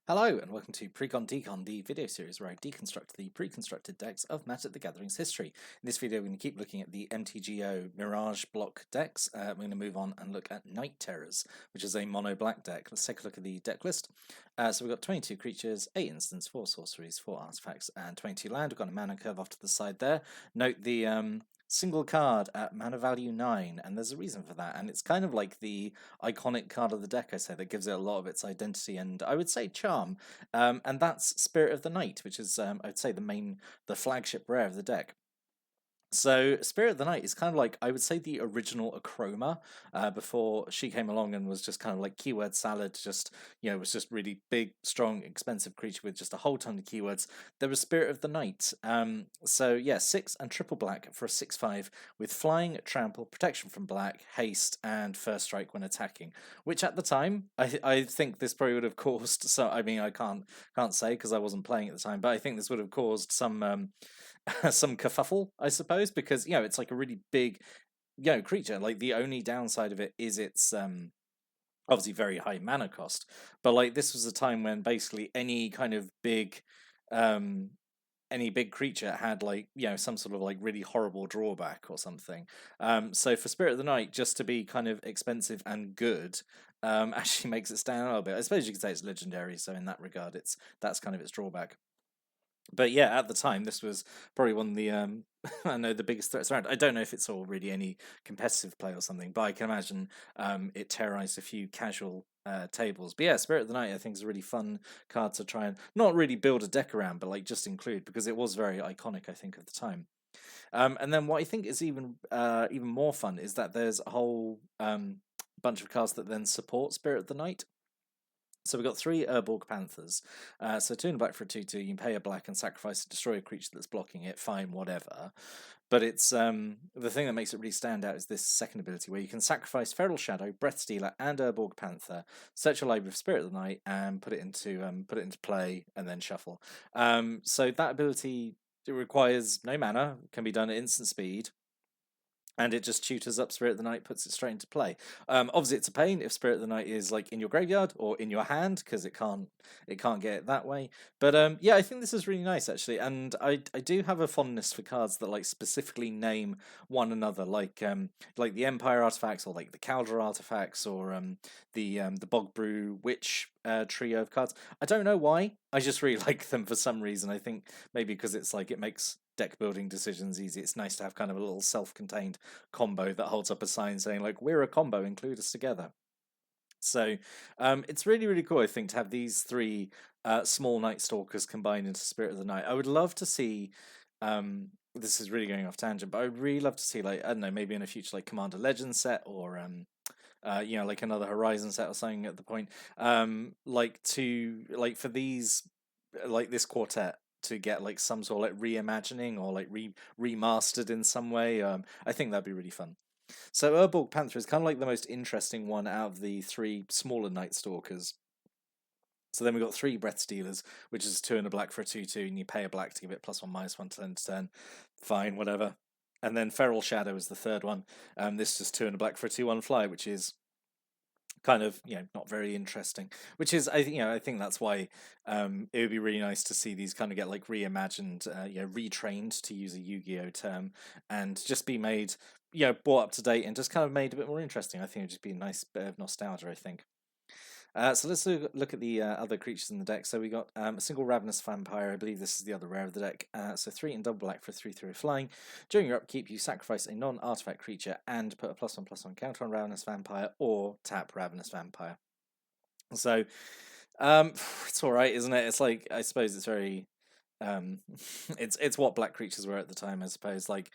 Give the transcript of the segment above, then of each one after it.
Hello and welcome to Precon Decon, the video series where I deconstruct the pre-constructed decks of Magic the Gathering's history. In this video we're going to keep looking at the MTGO Mirage block decks. We're going to move on and look at Night Terrors, which is a mono black deck. Let's take a look at the deck list. So we've got 22 creatures, 8 instants, 4 sorceries, 4 artifacts, and 22 land. We've got a mana curve off to the side there. Note the single card at mana value 9, and there's a reason for that, and it's kind of like the iconic card of the deck, I say, that gives it a lot of its identity and I would say charm, and that's Spirit of the Night, which is I would say the flagship rare of the deck. So Spirit of the Night is kind of like, I would say, the original Akroma before she came along and was just kind of like keyword salad, just, it was just really big, strong, expensive creature with just a whole ton of keywords. There was Spirit of the Night. So yeah, 6 and triple black for a 6/5 with flying, trample, protection from black, haste, and first strike when attacking, which at the time, I think this probably would have caused, so I mean, I can't say because I wasn't playing at the time, but I think this would have caused some some kerfuffle, I suppose, because it's like a really big creature. Like, the only downside of it is it's obviously very high mana cost, but like this was a time when basically any big creature had like some sort of like really horrible drawback or something. So for Spirit of the Night just to be kind of expensive and good actually makes it stand out a little bit. I suppose you could say it's legendary, so in that regard that's kind of its drawback. But yeah, at the time, this was probably one of the I know, the biggest threats around. I don't know if it's all really any competitive play or something, but I can imagine it terrorized a few casual tables. But yeah, Spirit of the Night I think is a really fun card to try and not really build a deck around, but like just include, because it was very iconic, I think, at the time. And then what I think is even more fun is that there's a whole bunch of cards that then support Spirit of the Night. So we've got 3 Urborg Panthers. So 2 in a black for a 2/2. You can pay a black and sacrifice to destroy a creature that's blocking it. Fine, whatever. But it's the thing that makes it really stand out is this second ability where you can sacrifice Feral Shadow, Breath Stealer, and Urborg Panther, search your library of Spirit of the Night, and put it into play, and then shuffle. So that ability, it requires no mana, can be done at instant speed, and it just tutors up Spirit of the Night, puts it straight into play. Obviously, it's a pain if Spirit of the Night is like in your graveyard or in your hand, because it can't get it that way. But yeah, I think this is really nice actually, and I do have a fondness for cards that like specifically name one another, like the Empire artifacts, or like the Caldra artifacts, or the Bogbrew Witch trio of cards. I don't know why. I just really like them for some reason. I think maybe because it's like it makes deck building decisions easy. It's nice to have kind of a little self-contained combo that holds up a sign saying like, we're a combo, include us together. So it's really, really cool, I think, to have these 3 small Nightstalkers combined into Spirit of the Night. I would love to see, this is really going off tangent, but I would really love to see, like, I don't know, maybe in a future like Commander Legends set, or like another Horizon set or something at the point, for these, like this quartet, to get like some sort of like reimagining or like remastered in some way. I think that'd be really fun. So Urborg Panther is kind of like the most interesting one out of the 3 smaller Nightstalkers. So then we've got 3 Breath Stealers, which is 2 and a black for a 2/2, and you pay a black to give it +1/-1 to end turn. Fine, whatever. And then Feral Shadow is the third one. This is 2 and a black for a 2/1 fly, which is kind of not very interesting, which is I think that's why it would be really nice to see these kind of get like reimagined, retrained, to use a Yu-Gi-Oh term, and just be made brought up to date and just kind of made a bit more interesting. I think it would just be a nice bit of nostalgia, I think. So let's look at the other creatures in the deck. So we got a single Ravenous Vampire. I believe this is the other rare of the deck. So 3 and double black for 3/3 flying. During your upkeep, you sacrifice a non-artifact creature and put a +1/+1 counter on Ravenous Vampire, or tap Ravenous Vampire. So it's all right, isn't it? It's like, I suppose it's very it's what black creatures were at the time, I suppose. Like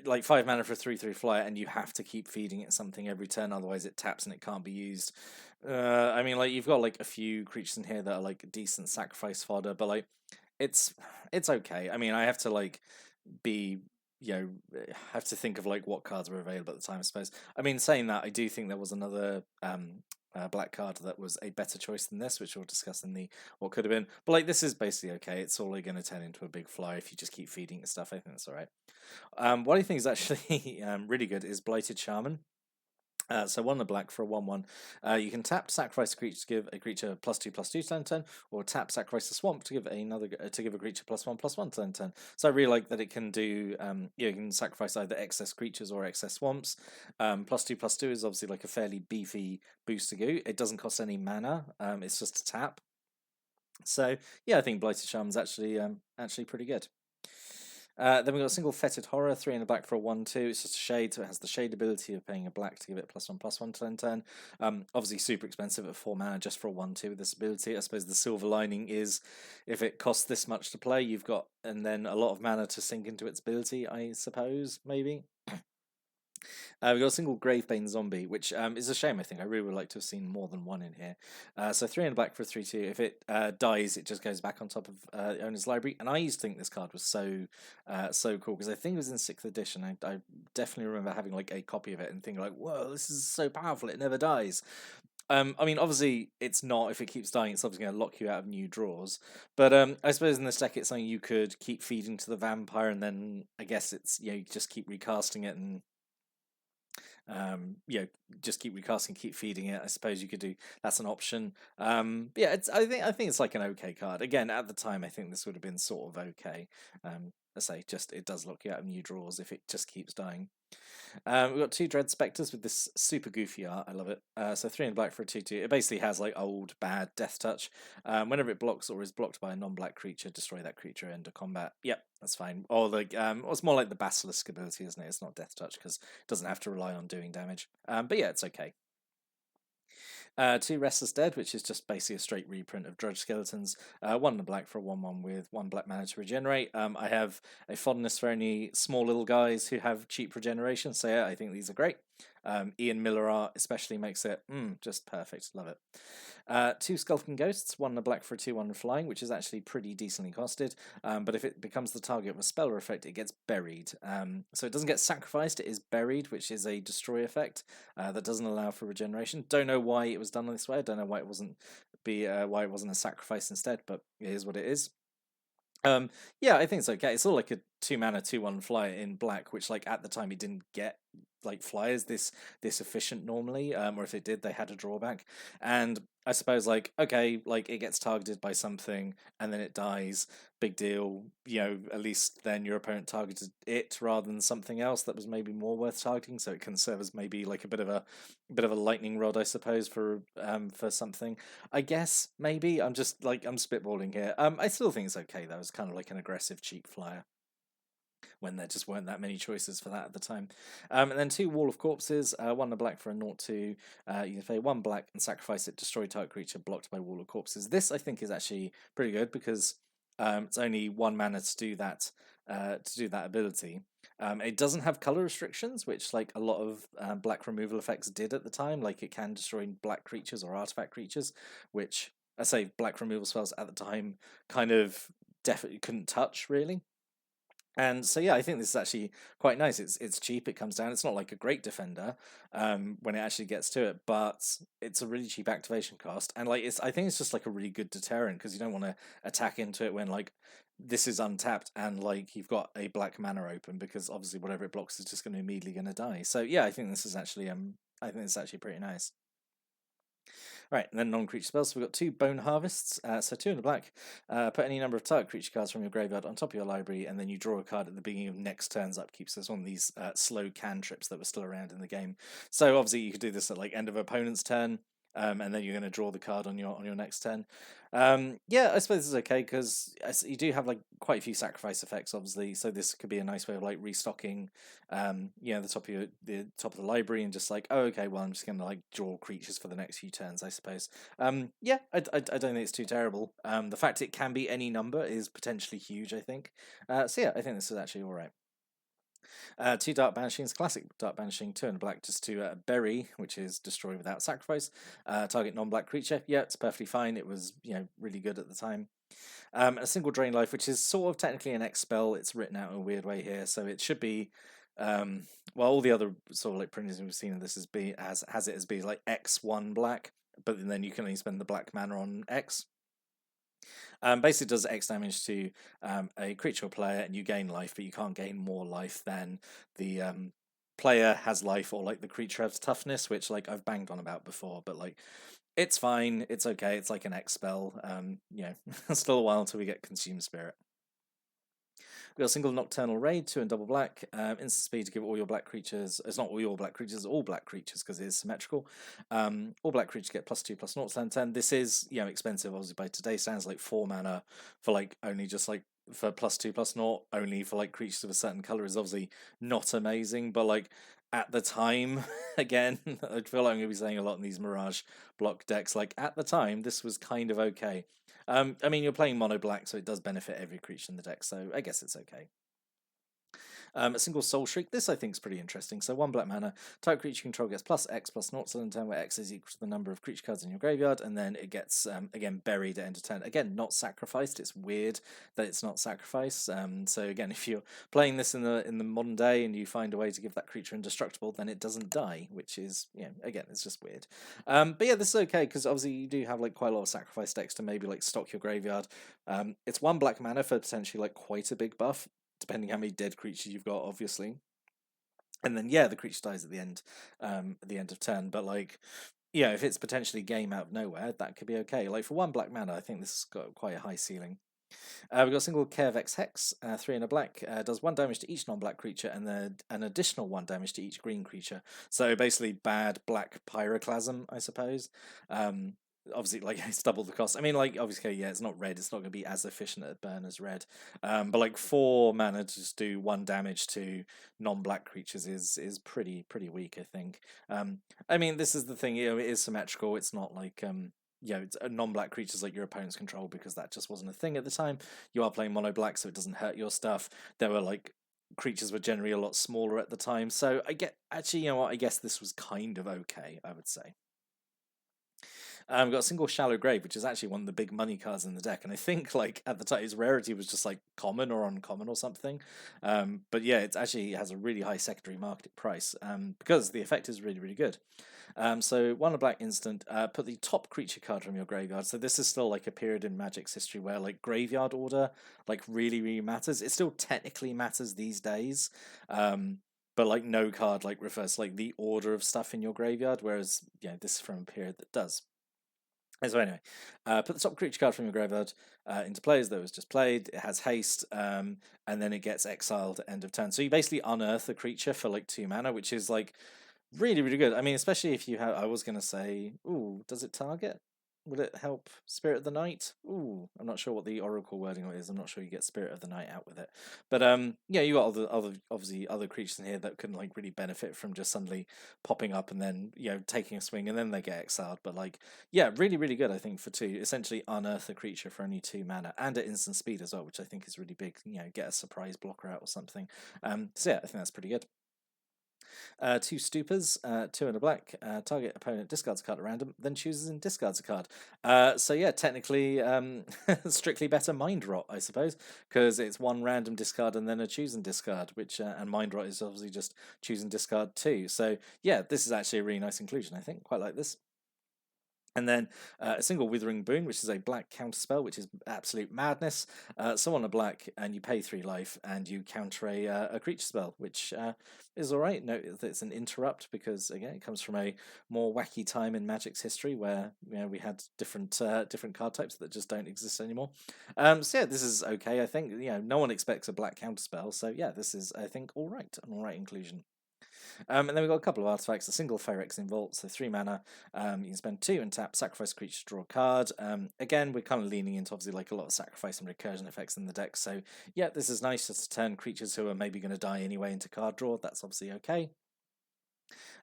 5 mana for a 3/3 flyer, and you have to keep feeding it something every turn, otherwise it taps and it can't be used. I mean, like, you've got like a few creatures in here that are like decent sacrifice fodder, but like it's okay. I mean, I have to like be have to think of like what cards were available at the time, I suppose. I mean, saying that, I do think there was another black card that was a better choice than this, which we'll discuss in the what could have been. But like, this is basically okay. It's all going to turn into a big fly if you just keep feeding it stuff. I think that's all right. What I think is actually really good is Blighted Shaman. So 1 and a black for a 1/1. You can tap sacrifice a creature to give a creature +2/+2 turn, or tap sacrifice a swamp to give to give a creature +1/+1 turn. So I really like that it can do. You can sacrifice either excess creatures or excess swamps. +2/+2 is obviously like a fairly beefy boost to go. It doesn't cost any mana. It's just a tap. So yeah, I think Blighted Charm is actually pretty good. Then we've got a single Fetid Horror, 3 and a black for a 1/2. It's just a shade, so it has the shade ability of paying a black to give it +1/+1 turn. Obviously super expensive at 4 mana just for a 1/2 with this ability. I suppose the silver lining is if it costs this much to play, you've got, and then a lot of mana to sink into its ability, I suppose, maybe. We've got a single Gravebane Zombie, which is a shame, I think. I really would like to have seen more than one in here. So 3 and a black for a 3/2. If it dies, it just goes back on top of the owner's library. And I used to think this card was so cool, because I think it was in 6th edition. I definitely remember having like a copy of it and thinking like, whoa, this is so powerful, it never dies. I mean, obviously, it's not. If it keeps dying, it's obviously going to lock you out of new draws. But I suppose in this deck, it's something you could keep feeding to the vampire, and then I guess it's, you just keep recasting it and just keep recasting, keep feeding it. I suppose you could do, that's an option. Yeah, I think it's like an okay card. Again, at the time, I think this would have been sort of okay. I say, just it does lock you out of new draws if it just keeps dying. We've got 2 Dread Spectres with this super goofy art. I love it. So 3 and black for a 2/2. It basically has like old bad Death Touch. Whenever it blocks or is blocked by a non-black creature, destroy that creature end of combat. Yep, that's fine. Or like it's more like the Basilisk ability, isn't it? It's not Death Touch because it doesn't have to rely on doing damage. But yeah, it's okay. 2 Restless Dead, which is just basically a straight reprint of Drudge Skeletons. 1 and a black for a 1/1 with 1 black mana to regenerate. I have a fondness for any small little guys who have cheap regeneration, so yeah, I think these are great. Ian Miller art especially makes it just perfect. Love it. 2 Skulking Ghosts, 1 and a black for a 2/1 flying, which is actually pretty decently costed. But if it becomes the target of a spell or effect, it gets buried. So it doesn't get sacrificed, it is buried, which is a destroy effect that doesn't allow for regeneration. Don't know why it was done this way. I don't know why it wasn't a sacrifice instead, but it is what it is. Yeah, I think it's okay. It's all like a 2 mana 2/1 flyer in black, which like at the time it didn't get like flyers this efficient normally. Or if it did, they had a drawback. And I suppose like, okay, like it gets targeted by something and then it dies. Big deal. At least then your opponent targeted it rather than something else that was maybe more worth targeting. So it can serve as maybe like a bit of a lightning rod, I suppose, for something. I guess maybe I'm just like I'm spitballing here. I still think it's okay though. It's kind of like an aggressive cheap flyer when there just weren't that many choices for that at the time. And then 2 Wall of Corpses, 1 and a black for a 0/2. You can pay 1 black and sacrifice it, destroy target creature blocked by Wall of Corpses. This I think is actually pretty good because it's only 1 mana to do that ability. It doesn't have color restrictions, which like a lot of black removal effects did at the time. Like it can destroy black creatures or artifact creatures, which I say black removal spells at the time kind of definitely couldn't touch really. And so yeah, I think this is actually quite nice. It's cheap. It comes down. It's not like a great defender when it actually gets to it, but it's a really cheap activation cost. And like I think it's just like a really good deterrent because you don't want to attack into it when like this is untapped and like you've got a black mana open because obviously whatever it blocks is just going to immediately going to die. So yeah, I think this is actually pretty nice. Right, and then non-creature spells. So we've got 2 Bone Harvests, so 2 in the black. Put any number of target creature cards from your graveyard on top of your library, and then you draw a card at the beginning of next turn's upkeep. So it's one of these slow cantrips that were still around in the game. So obviously you could do this at like end of opponent's turn, and then you're going to draw the card on your next turn. Yeah, I suppose this is okay because you do have like quite a few sacrifice effects, obviously. So this could be a nice way of like restocking, the top of the library and just like, oh, okay, well, I'm just going to like draw creatures for the next few turns, I suppose. Yeah, I don't think it's too terrible. The fact it can be any number is potentially huge, I think. So yeah, I think this is actually all right. 2 Dark Banishings, classic Dark Banishing, 2 and a black just to bury, which is destroy without sacrifice. Target non-black creature, yeah, it's perfectly fine. It was, really good at the time. A single Drain Life, which is sort of technically an X spell. It's written out in a weird way here, so it should be. All the other sort of like printers we've seen of this has it as being like X1 black, but then you can only spend the black mana on X. Basically does X damage to a creature or player, and you gain life, but you can't gain more life than the player has life or like the creature has toughness, which like I've banged on about before, but like it's fine, it's okay, it's like an X spell. Still a while until we get Consume Spirit. We got a single Nocturnal Raid, 2 and double black. Instant speed to give all your black creatures. It's not all your black creatures, all black creatures because it is symmetrical. All black creatures get +2/+0 to 10. This is expensive, obviously by today's standards, like 4 mana for like only just like for +2/+0 only for like creatures of a certain color is obviously not amazing, but like at the time, again, I feel like I'm gonna be saying a lot in these Mirage block decks. Like at the time, this was kind of okay. I mean, you're playing mono black, so it does benefit every creature in the deck, so I guess it's okay. A single Soul Shriek. This I think is pretty interesting. So 1 black mana, type creature control gets +X/+0 to the turn, where X is equal to the number of creature cards in your graveyard, and then it gets again buried at end of turn. Again, not sacrificed. It's weird that it's not sacrificed. So again, if you're playing this in the modern day and you find a way to give that creature indestructible, then it doesn't die, which is again, it's just weird. But yeah, this is okay because obviously you do have like quite a lot of sacrifice decks to maybe like stock your graveyard. It's 1 black mana for potentially like quite a big buff, depending how many dead creatures you've got, obviously. And then the creature dies at the end of turn. But like, if it's potentially game out of nowhere, that could be okay. Like for 1 black mana, I think this has got quite a high ceiling. We've got a single Carevex Hex, 3 and a black, does 1 damage to each non-black creature and then an additional 1 damage to each green creature. So basically bad black pyroclasm, I suppose. Obviously, like, it's double the cost. I mean, like, obviously, it's not red. It's not going to be as efficient at burn as red. But like 4 mana to just do 1 damage to non-black creatures is pretty weak, I think. I mean, this is the thing. It is symmetrical. It's not like it's non-black creatures like your opponent's control, because that just wasn't a thing at the time. You are playing mono black, so it doesn't hurt your stuff. There were like creatures were generally a lot smaller at the time, so I guess this was kind of okay, I would say. We've got a single Shallow Grave, which is actually one of the big money cards in the deck, and I think like at the time its rarity was just like common or uncommon or something. But yeah, it has a really high secondary market price because the effect is really good. So 1 a black instant, put the top creature card from your graveyard. So this is still like a period in Magic's history where like graveyard order like really matters. It still technically matters these days. But like no card like refers like the order of stuff in your graveyard, whereas this is from a period that does. So anyway, put the top creature card from your graveyard into plays that was just played. It has haste, and then it gets exiled at end of turn. So you basically unearth the creature for like 2 mana, which is like really good. I mean, especially if you have. I was gonna say, ooh, does it target? Would it help Spirit of the Night? Ooh, I'm not sure what the Oracle wording is. I'm not sure you get Spirit of the Night out with it. But you got obviously other creatures in here that can like really benefit from just suddenly popping up and then taking a swing and then they get exiled. But like really good, I think, for 2. Essentially unearth a creature for only 2 mana and at instant speed as well, which I think is really big. Get a surprise blocker out or something. So I think that's pretty good. 2 Stupors, 2 and a black. Target opponent discards a card at random, then chooses and discards a card. Technically, strictly better Mind Rot, I suppose, because it's 1 random discard and then a choose and discard, which and Mind Rot is obviously just choose and discard 2. So this is actually a really nice inclusion. I think quite like this. And then a single Withering Boon, which is a black counterspell, which is absolute madness. Summon a black, and you pay 3 life, and you counter a creature spell, which is all right. Note that it's an interrupt because again, it comes from a more wacky time in Magic's history where we had different card types that just don't exist anymore. This is okay. I think no one expects a black counterspell, so this is I think an all right inclusion. And then we've got a couple of artifacts. A single Phyrexian Vault, so 3 mana. You can spend 2 and tap, sacrifice a creature to draw a card. Again, we're kind of leaning into obviously like a lot of sacrifice and recursion effects in the deck. So this is nice just to turn creatures who are maybe going to die anyway into card draw. That's obviously okay.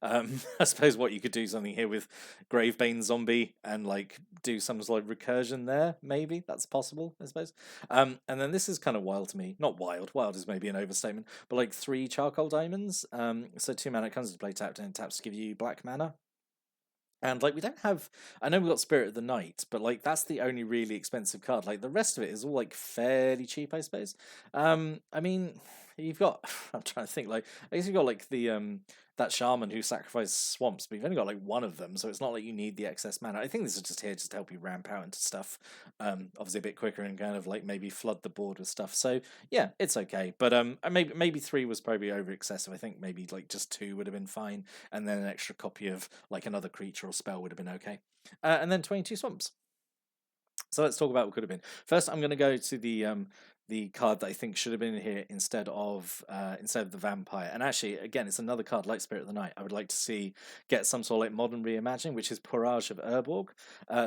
I suppose what you could do something here with Gravebane Zombie and like do some sort of recursion there, maybe that's possible, I suppose. And then this is kind of wild to me. Not wild is maybe an overstatement, but like 3 Charcoal Diamonds. So 2 mana, it comes into play tapped and taps to give you black mana. And like we don't have, I know we've got Spirit of the Night, but like that's the only really expensive card. Like the rest of it is all like fairly cheap, I suppose. I mean, you've got. I'm trying to think. Like, I guess you've got like the that shaman who sacrificed swamps, but you've only got like one of them, so it's not like you need the excess mana. I think this is just here just to help you ramp out into stuff, obviously a bit quicker and kind of like maybe flood the board with stuff. So yeah, it's okay. But maybe three was probably over excessive. I think maybe like just two would have been fine, and then an extra copy of like another creature or spell would have been okay. And then 22 swamps. So let's talk about what could have been. First, I'm going to go to the card that I think should have been here instead of the vampire. And actually, again, it's another card like Spirit of the Night. I would like to see get some sort of like modern reimagining, which is Mirage of Urborg.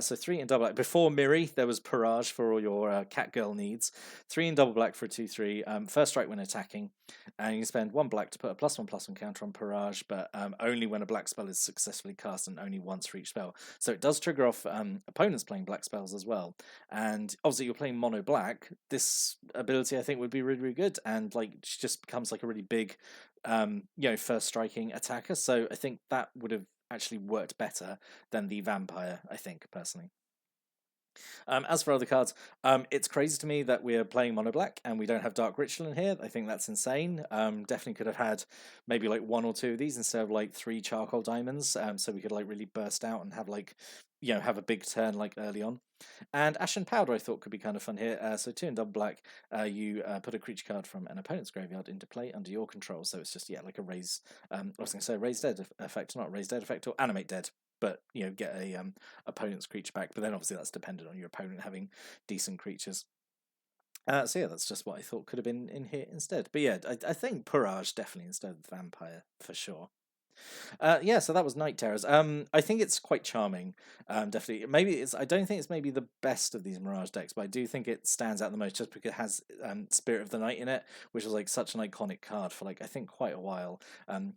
So 3 in double black. Before Miri, there was Mirage for all your catgirl needs. 3 in double black for a 2/3. First strike when attacking, and you spend 1 black to put a +1/+1 counter on Mirage, but only when a black spell is successfully cast and only once for each spell. So it does trigger off opponents playing black spells as well. And obviously, you're playing mono black. This ability I think would be really, really good, and like she just becomes like a really big first striking attacker. So I think that would have actually worked better than the vampire, I think, personally. As for other cards, it's crazy to me that we're playing mono black and we don't have Dark Ritual in here. I think that's insane. Definitely could have had maybe like 1 or 2 of these instead of like 3 charcoal diamonds, so we could like really burst out and have like have a big turn like early on. And Ashen Powder I thought could be kind of fun here. So 2 in double black, you put a creature card from an opponent's graveyard into play under your control. So it's just like a raise. I was going to say raise dead effect, not raise dead effect, or animate dead. But get a opponent's creature back. But then obviously that's dependent on your opponent having decent creatures. So yeah, that's just what I thought could have been in here instead. But yeah, I think Mirage definitely instead of Vampire for sure. Yeah, so that was Night Terrors. I think it's quite charming. Definitely, maybe it's. I don't think it's maybe the best of these Mirage decks, but I do think it stands out the most just because it has Spirit of the Night in it, which was like such an iconic card for like I think quite a while.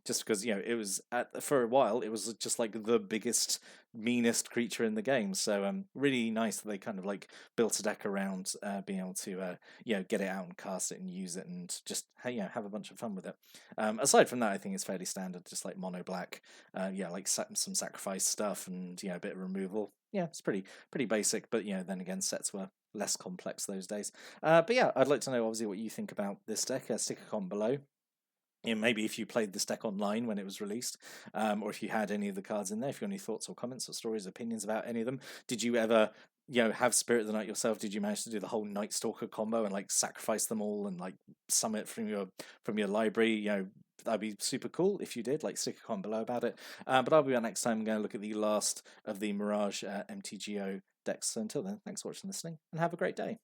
Just because it was for a while it was just like the biggest, meanest creature in the game. So really nice that they kind of like built a deck around being able to get it out and cast it and use it and just have a bunch of fun with it. Aside from that, I think it's fairly standard, just like mono black. Like some sacrifice stuff and a bit of removal. Yeah, it's pretty basic, but then again, sets were less complex those days. But yeah, I'd like to know obviously what you think about this deck. Stick a comment below. Maybe if you played this deck online when it was released, or if you had any of the cards in there, if you have any thoughts or comments or stories, opinions about any of them. Did you ever, have Spirit of the Night yourself? Did you manage to do the whole Nightstalker combo and like sacrifice them all and like summon it from your library? That'd be super cool if you did. Like, stick a comment below about it. But I'll be back next time. I'm going to look at the last of the Mirage MTGO decks. So until then, thanks for watching and listening, and have a great day.